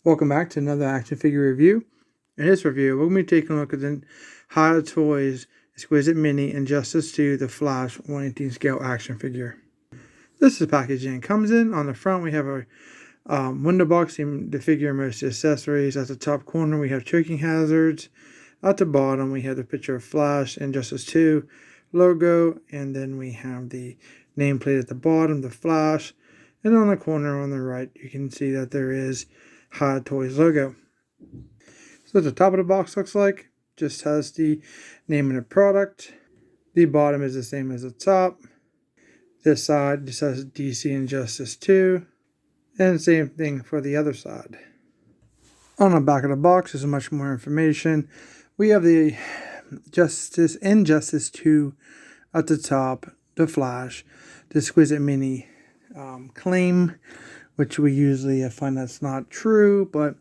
Welcome back to another action figure review. In this review, we're going to be taking a look at the Hiya Toys Exquisite Mini Injustice 2 The Flash 1/18 scale action figure. This is packaging. It comes in on the front. We have a window box, the figure and most accessories. At the top corner, we have choking hazards. At the bottom, we have the picture of Flash Injustice 2 logo, and then we have the nameplate at the bottom, the Flash, and on the corner on the right, you can see that there is Hiya Toys logo. So the top of the box looks like, just has the name of the product. The bottom is the same as the top. This side just has DC Injustice 2. And same thing for the other side. On the back of the box is much more information. We have the Injustice 2 at the top, the Flash, the Exquisite Mini claim, which we usually find that's not true, but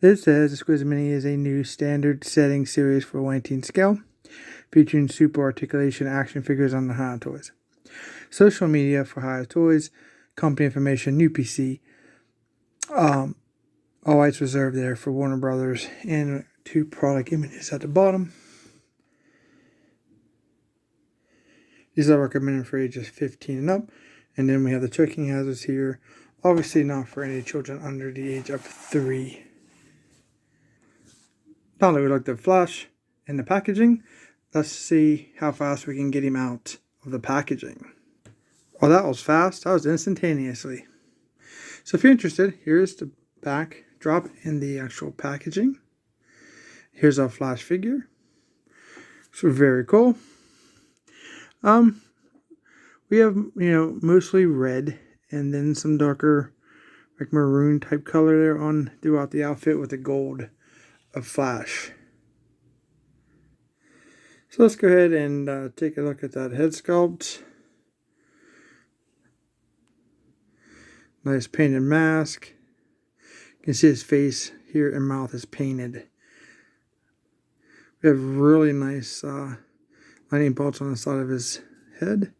it says Exquisite Mini is a new standard setting series for 1/18 scale, featuring super articulation action figures on the Hiya Toys. Social media for Hiya Toys, company information, new PC, all rights reserved there for Warner Brothers, and 2 product images at the bottom. These are recommended for ages 15 and up, and then we have the choking hazards here. Obviously not for any children under the age of 3. Now that we looked at Flash in the packaging, let's see how fast we can get him out of the packaging. Well, that was fast. That was instantaneously. So if you're interested, here's the back drop in the actual packaging. Here's our Flash figure. So very cool. We have, mostly red, and then some darker, like maroon type color there on throughout the outfit with the gold of Flash. So let's go ahead and take a look at that head sculpt. Nice painted mask. You can see his face here and mouth is painted. We have really nice lightning bolts on the side of his head,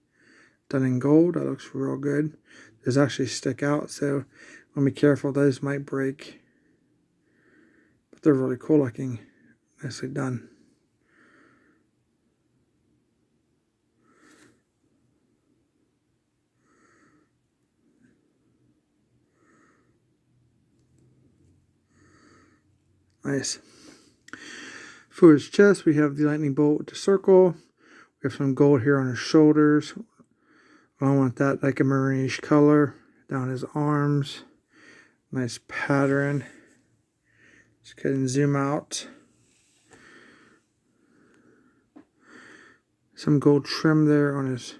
done in gold. That looks real good. Those actually stick out, so I'll be careful. Those might break, but they're really cool looking. Nicely done. Nice. For his chest, we have the lightning bolt with the circle. We have some gold here on his shoulders. I want that like a maroonish color down his arms. Nice pattern. Let's go ahead and zoom out. Some gold trim there on his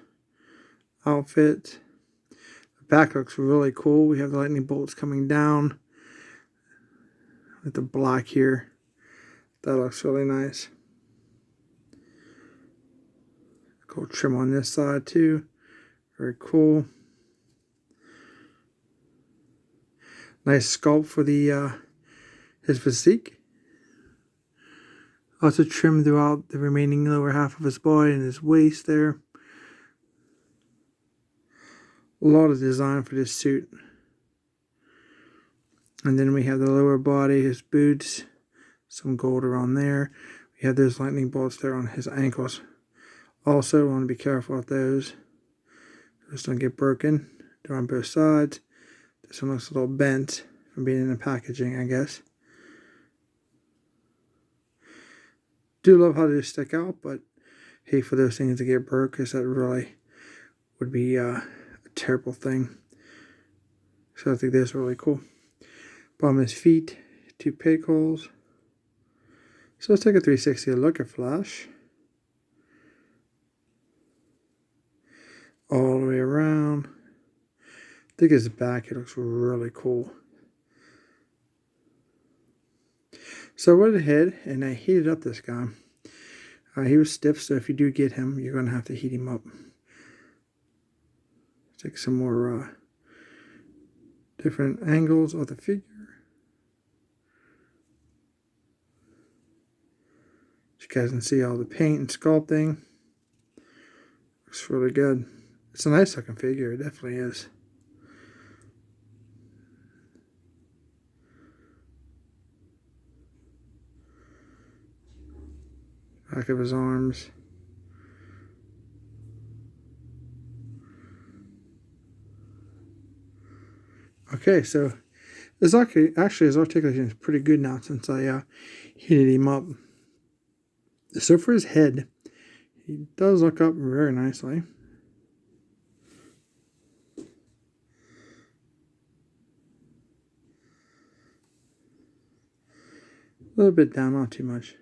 outfit. The back looks really cool. We have the lightning bolts coming down with the black here. That looks really nice. Gold trim on this side too. Very cool. Nice sculpt for the his physique. Also trimmed throughout the remaining lower half of his body and his waist there. A lot of design for this suit. And then we have the lower body, his boots, some gold around there. We have those lightning bolts there on his ankles. Also, want to be careful with those. Just don't get broken. They're on both sides. This one looks a little bent from being in the packaging, I guess. Do love how they stick out, but hate for those things to get broke, because that really would be a terrible thing. So I think this is really cool. Bottom of his feet, 2 peg holes. So let's take a 360 look at Flash. All the way around. I think his back, it looks really cool. So I went ahead and I heated up this guy. He was stiff, so if you do get him, you're going to have to heat him up. Take some more different angles of the figure. You guys can see all the paint and sculpting. Looks really good. It's a nice looking figure, it definitely is. back of his arms. Okay, so this actually his articulation is pretty good now since I heated him up. So for his head, he does look up very nicely. A little bit down, not too much.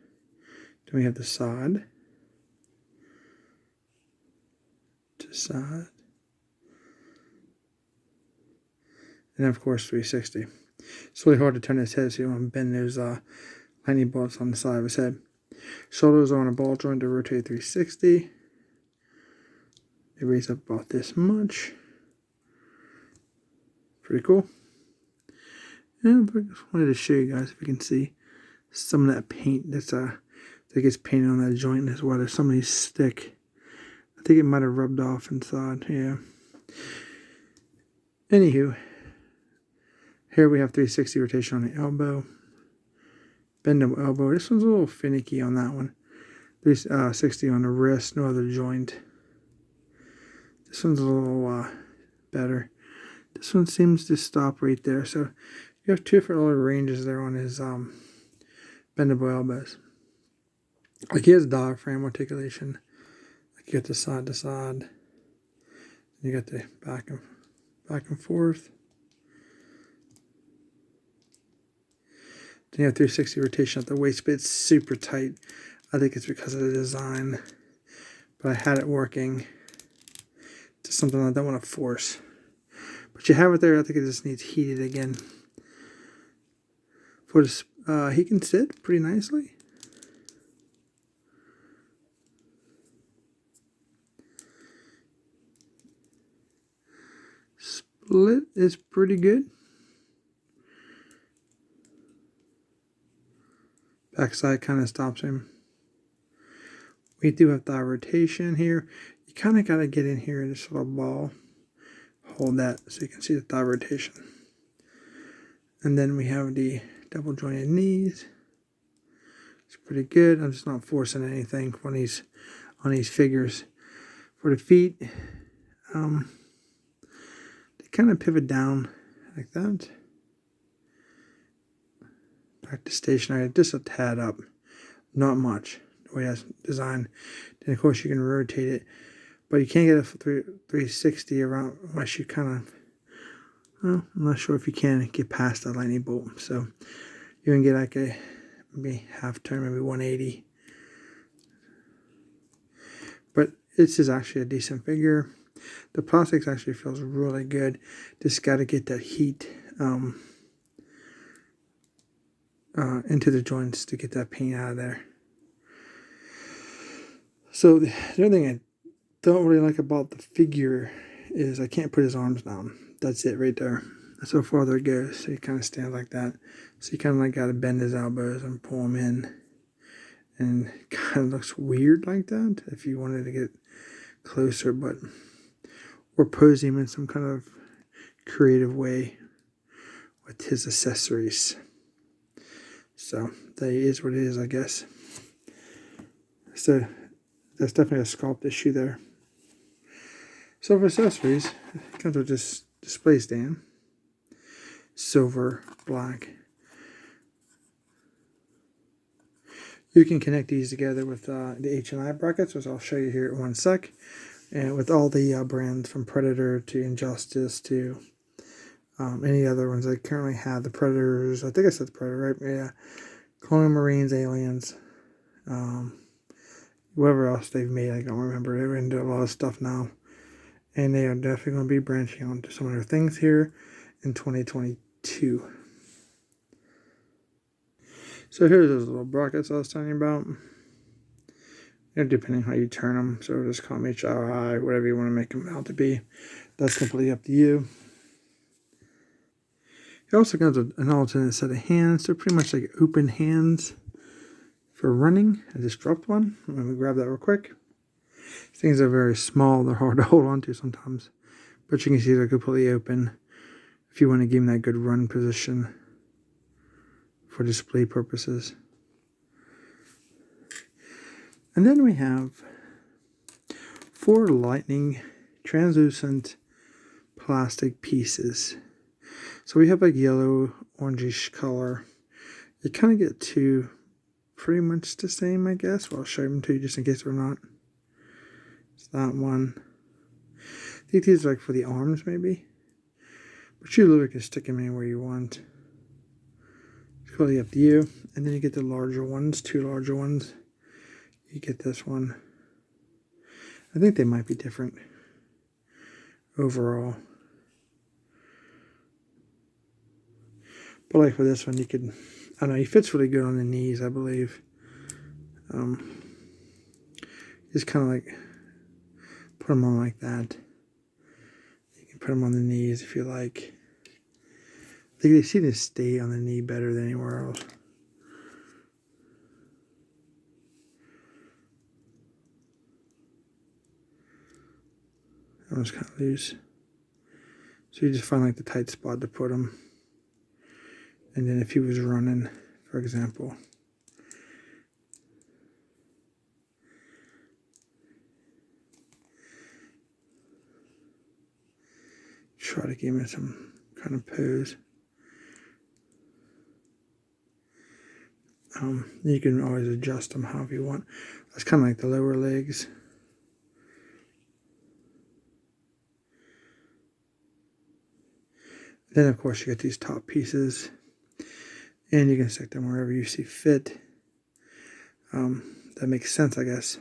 Then we have the side to side. And of course 360. It's really hard to turn his head so you don't want to bend those lightning bolts on the side of his head. Shoulders are on a ball joint to rotate 360. They raise up about this much. Pretty cool. And I just wanted to show you guys if you can see some of that paint that gets painted on that joint as well. There's some of these stick. I think it might have rubbed off inside. Yeah. Anywho, here we have 360 rotation on the elbow. Bendable elbow. This one's a little finicky on that one. 360 on the wrist, no other joint. This one's a little better. This one seems to stop right there. So you have two different little ranges there on his bendable elbows. Like he has diaphragm articulation. Like you got the side to side. You got the back and forth. Then you have 360 rotation at the waist, but it's super tight. I think it's because of the design. But I had it working. Just something I don't want to force. But you have it there. I think it just needs heated again. For this, he can sit pretty nicely. Split is pretty good. Backside kind of stops him. We do have thigh rotation here. You kind of got to get in here in this little ball. Hold that so you can see the thigh rotation. And then we have the double jointed knees. It's pretty good. I'm just not forcing anything on these figures. For the feet, they kind of pivot down like that. Back to stationary, just a tad up. Not much, the way that's designed. Then of course you can rotate it, but you can't get a 360 around unless you kind of, well, I'm not sure if you can get past that lightning bolt. So you can get like a maybe half turn, maybe 180. But this is actually a decent figure. The plastics actually feels really good. Just got to get that heat into the joints to get that paint out of there. So the other thing I don't really like about the figure is I can't put his arms down. That's it right there. That's how far there it goes. So he kind of stands like that. So you kind of like got to bend his elbows and pull him in. And it kind of looks weird like that if you wanted to get closer, but or pose him in some kind of creative way with his accessories. So that is what it is, I guess. So that's definitely a sculpt issue there. So for accessories, it comes with this display stand. Silver, black. You can connect these together with the H&I brackets, which I'll show you here in one sec. And with all the brands from Predator to Injustice to any other ones I currently have. The Predators, I think I said the Predator, right? Yeah. Colonial Marines, Aliens, whatever else they've made, I don't remember. They're into a lot of stuff now. And they are definitely going to be branching on to some of their things here in 2022. So here's those little brackets I was telling you about. Depending how you turn them. So just call them HRI, whatever you want to make them out to be. That's completely up to you. It also comes with an alternate set of hands. They're pretty much like open hands for running. I just dropped one. Let me grab that real quick. Things are very small. They're hard to hold on to sometimes. But you can see they're completely open if you want to give them that good run position for display purposes. And then we have 4 lightning translucent plastic pieces. So we have like yellow, orangish color. You kind of get 2 pretty much the same, I guess. Well, I'll show them to you just in case they're not. It's that one. I think these are like for the arms, maybe. But you literally can stick them anywhere you want. It's totally up to you. And then you get the larger ones, 2 larger ones. You get this one. I think they might be different overall. But like for this one, you could, I don't know, he fits really good on the knees, I believe. Just kind of like put them on like that. You can put them on the knees if you like. I think they seem to stay on the knee better than anywhere else. That one's kind of loose. So you just find like the tight spot to put them. And then if he was running, for example, try to give him some kind of pose. You can always adjust them however you want. That's kind of like the lower legs. Then, of course, you get these top pieces, and you can stick them wherever you see fit. That makes sense, I guess.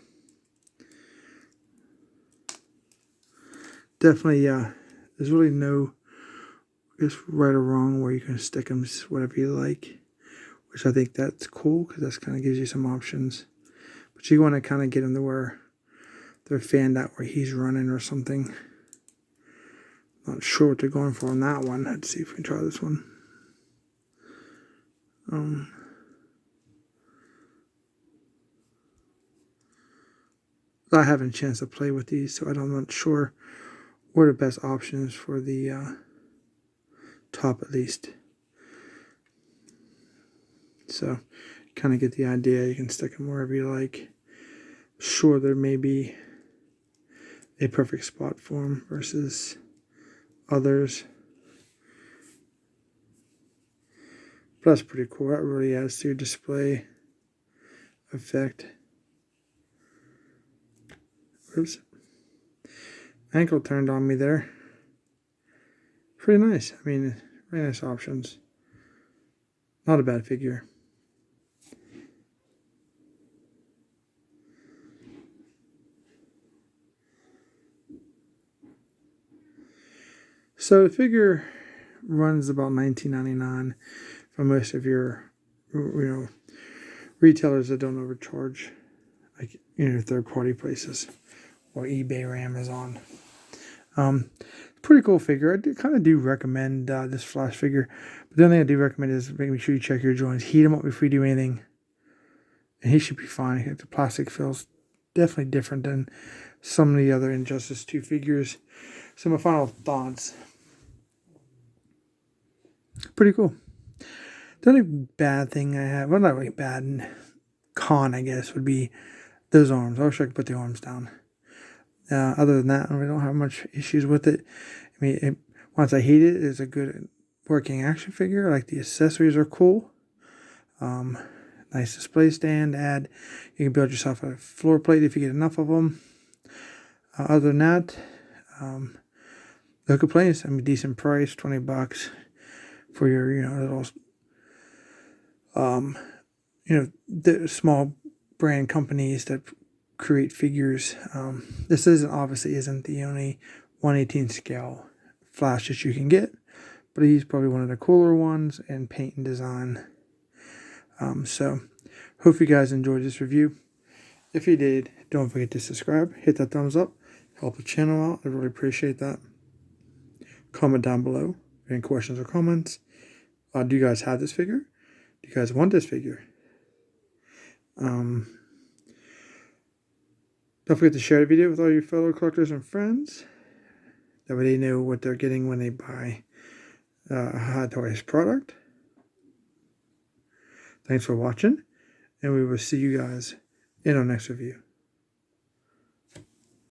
Definitely, there's really no, I guess, right or wrong where you can stick them whatever you like, which I think that's cool because that kind of gives you some options. But you want to kind of get them to where they're fanned out where he's running or something. Not sure what they're going for on that one. Let's see if we can try this one. I haven't a chance to play with these, so I'm not sure what the best option is for the top at least. So, kind of get the idea. You can stick them wherever you like. Sure, there may be a perfect spot for them versus others. But that's pretty cool. That really adds to your display effect. Oops. Ankle turned on me there. Pretty nice. I mean, very nice options. Not a bad figure. So the figure runs about $19.99 for most of your, retailers that don't overcharge, like third-party places or eBay or Amazon. Pretty cool figure. I kind of do recommend this Flash figure, but the only thing I do recommend is making sure you check your joints, heat them up before you do anything, and he should be fine. The plastic feels definitely different than some of the other Injustice 2 figures. So my final thoughts. Pretty cool. The only bad thing I have, well, not really bad, con, I guess, would be those arms. I wish I could put the arms down. Other than that, I really don't have much issues with it. I mean, once I heat it, it's a good working action figure. Like the accessories are cool. Nice display stand to add. You can build yourself a floor plate if you get enough of them. Other than that, no complaints. I mean, decent price, $20 for your, little, the small brand companies that create figures. This obviously isn't the only 1/18 scale Flash that you can get, but he's probably one of the cooler ones in paint and design. So hope you guys enjoyed this review. If you did, don't forget to subscribe, hit that thumbs up, help the channel out. I really appreciate that. Comment down below any questions or comments. Do you guys have this figure? Do you guys want this figure? Don't forget to share the video with all your fellow collectors and friends. That way they know what they're getting when they buy a Hot Toys product. Thanks for watching, and we will see you guys in our next review.